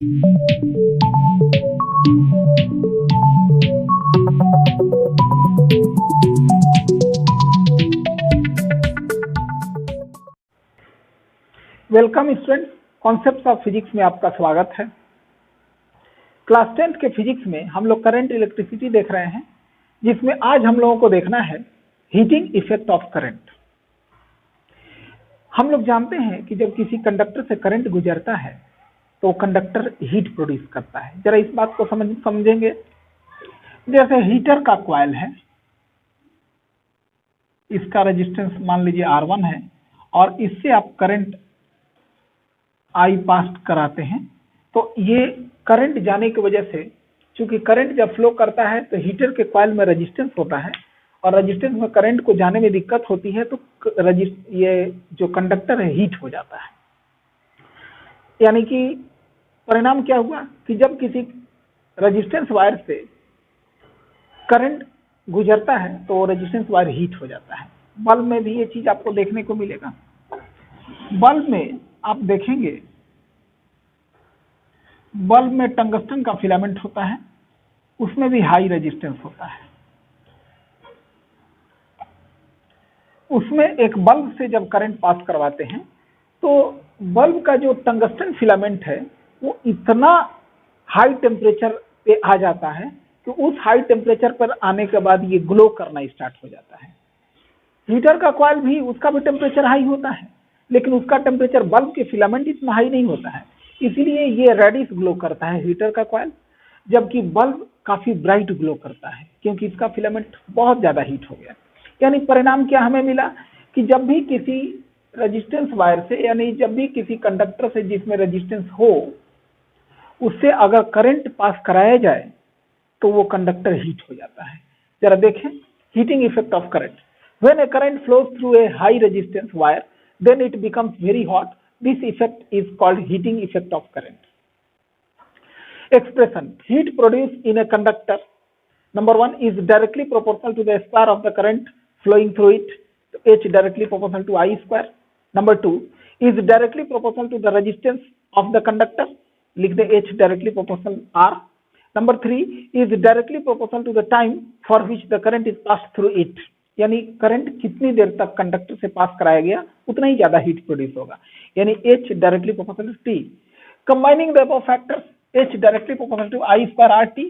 Welcome student, concepts of physics में आपका स्वागत है। क्लास 10th के फिजिक्स में हम लोग करंट इलेक्ट्रिसिटी देख रहे हैं, जिसमें आज हम लोगों को देखना है हीटिंग इफेक्ट ऑफ करंट। हम लोग जानते हैं कि जब किसी कंडक्टर से करंट गुजरता है तो कंडक्टर हीट प्रोड्यूस करता है। जरा इस बात को समझेंगे। जैसे हीटर का कॉइल है, इसका रेजिस्टेंस मान लीजिए R1 है और इससे आप करंट I पास कराते हैं, तो ये करंट जाने की वजह से, चूंकि करंट जब फ्लो करता है तो हीटर के कॉइल में रेजिस्टेंस होता है और रेजिस्टेंस में करंट को जाने में दिक्कत होती है, तो ये जो कंडक्टर है हीट हो जाता है। यानी कि परिणाम क्या हुआ कि जब किसी रेजिस्टेंस वायर से करंट गुजरता है तो रेजिस्टेंस वायर हीट हो जाता है। बल्ब में भी ये चीज आपको देखने को मिलेगा। बल्ब में आप देखेंगे, बल्ब में टंगस्टन का फिलामेंट होता है, उसमें भी हाई रेजिस्टेंस होता है। उसमें एक बल्ब से जब करंट पास करवाते हैं तो बल्ब का जो टंगस्टन फिलामेंट है वो इतना हाई टेम्परेचर पे आ जाता है कि उस हाई टेम्परेचर पर आने के बाद ये ग्लो करना स्टार्ट हो जाता है। हीटर का कॉइल भी, उसका भी टेम्परेचर हाई होता है, लेकिन उसका टेम्परेचर बल्ब के फिलामेंट इतना हाई नहीं होता है, इसीलिए ये रेडिश ग्लो करता है हीटर का कॉइल, जबकि बल्ब काफी ब्राइट ग्लो करता है क्योंकि इसका फिलामेंट बहुत ज्यादा हीट हो गया। यानी परिणाम क्या हमें मिला कि जब भी किसी रेजिस्टेंस वायर से, यानी जब भी किसी कंडक्टर से जिसमें रेजिस्टेंस हो, उससे अगर करंट पास कराया जाए तो वो कंडक्टर हीट हो जाता है। जरा देखें heating effect of current. When A current flows through a high resistance wire, then it becomes very hot. This effect is called heating effect of current. Expression: heat produced in a conductor, number one, is directly proportional to the square of the current flowing through it, H directly proportional to I square. Number two, is directly proportional to the resistance of the conductor, लिख दे H directly proportional R. Number three, is directly proportional to the time for which the current is passed through it. यानी current कितनी देर तक conductor से पास कराया गया उतना ही ज्यादा heat produce होगा, यानी H directly proportional to T। Combining the above factors, H directly proportional to I square RT,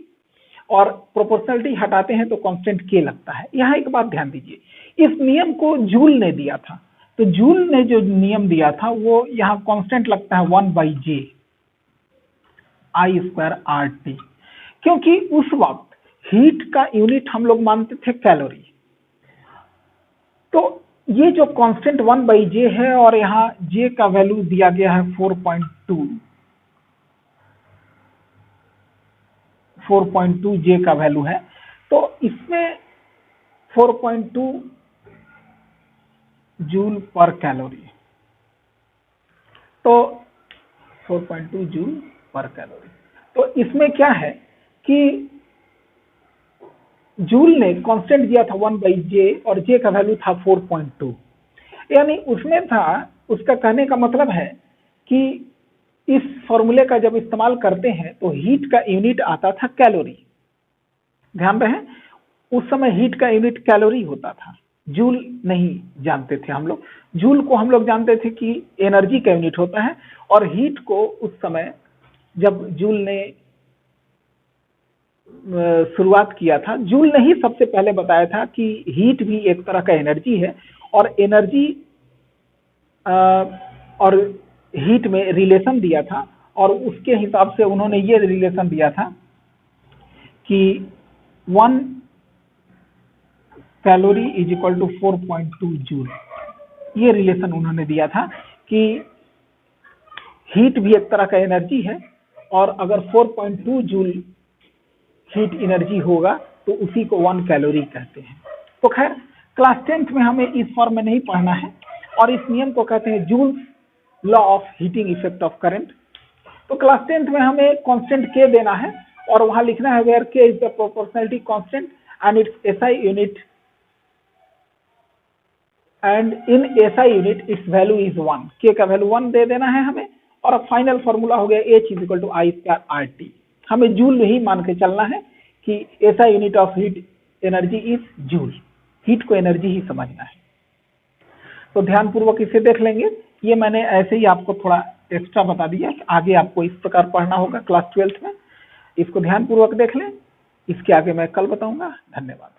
और प्रोपोर्शनलिटी हटाते हैं तो कांस्टेंट K लगता है। यहाँ एक बात ध्यान दीजिए, इस नियम को जूल ने दिया था, तो जूल ने जो नियम दिया था वो यहाँ कांस्टेंट लगता है 1/J I स्क्वायर RT, क्योंकि उस वक्त हीट का यूनिट हम लोग मानते थे कैलोरी। तो ये जो कांस्टेंट 1/J है और यहाँ J का वैल्यू दिया गया है 4.2 J का वैल्यू है, तो इसमें 4.2 जूल पर कैलोरी, तो 4.2 जूल पर कैलोरी। तो इसमें क्या है कि जूल ने कांस्टेंट दिया था 1/J और J का वैल्यू था 4.2, यानी उसमें था, उसका कहने का मतलब है कि इस फॉर्मूले का जब इस्तेमाल करते हैं तो हीट का यूनिट आता था कैलोरी। ध्यान रहे, उस समय हीट का यूनिट कैलोरी होता था, जूल नहीं जानते थे हम लोग। जूल को हम लोग जानते थे कि एनर्जी का यूनिट होता है, और हीट को उस समय जब जूल ने शुरुआत किया था, जूल ने ही सबसे पहले बताया था कि हीट भी एक तरह का एनर्जी है, और एनर्जी और हीट में रिलेशन दिया था, और उसके हिसाब से उन्होंने ये रिलेशन दिया था कि 1 calorie is equal to 4.2 joule. ये रिलेशन उन्होंने दिया था कि हीट भी एक तरह का एनर्जी है, और अगर 4.2 जूल हीट एनर्जी होगा तो उसी को 1 कैलोरी कहते हैं। तो खैर क्लास 10th में हमें इस फॉर्म में नहीं पढ़ना है, और इस नियम को कहते हैं joules law of heating effect of current. तो क्लास 10th में हमें कांस्टेंट K देना है, और वहां लिखना है where K is the proportionality constant and its SI unit, and in SI unit its value is 1। K का वैल्यू 1 दे देना है हमें, और अब फाइनल फॉर्मूला हो गया H is equal to I square R T. हमें जूल ही मान के चलना है कि ऐसा unit of heat energy is joule, heat को एनर्जी ही समझना है। तो ध्यानपूर्वक इसे देख लेंगे। ये मैंने ऐसे ही आपको थोड़ा एक्स्ट्रा बता दिया कि आगे आपको इस प्रकार पढ़ना होगा क्लास 12th में। इसको ध्यानपूर्वक देख लें, इसके आगे मैं कल बताऊंगा। धन्यवाद।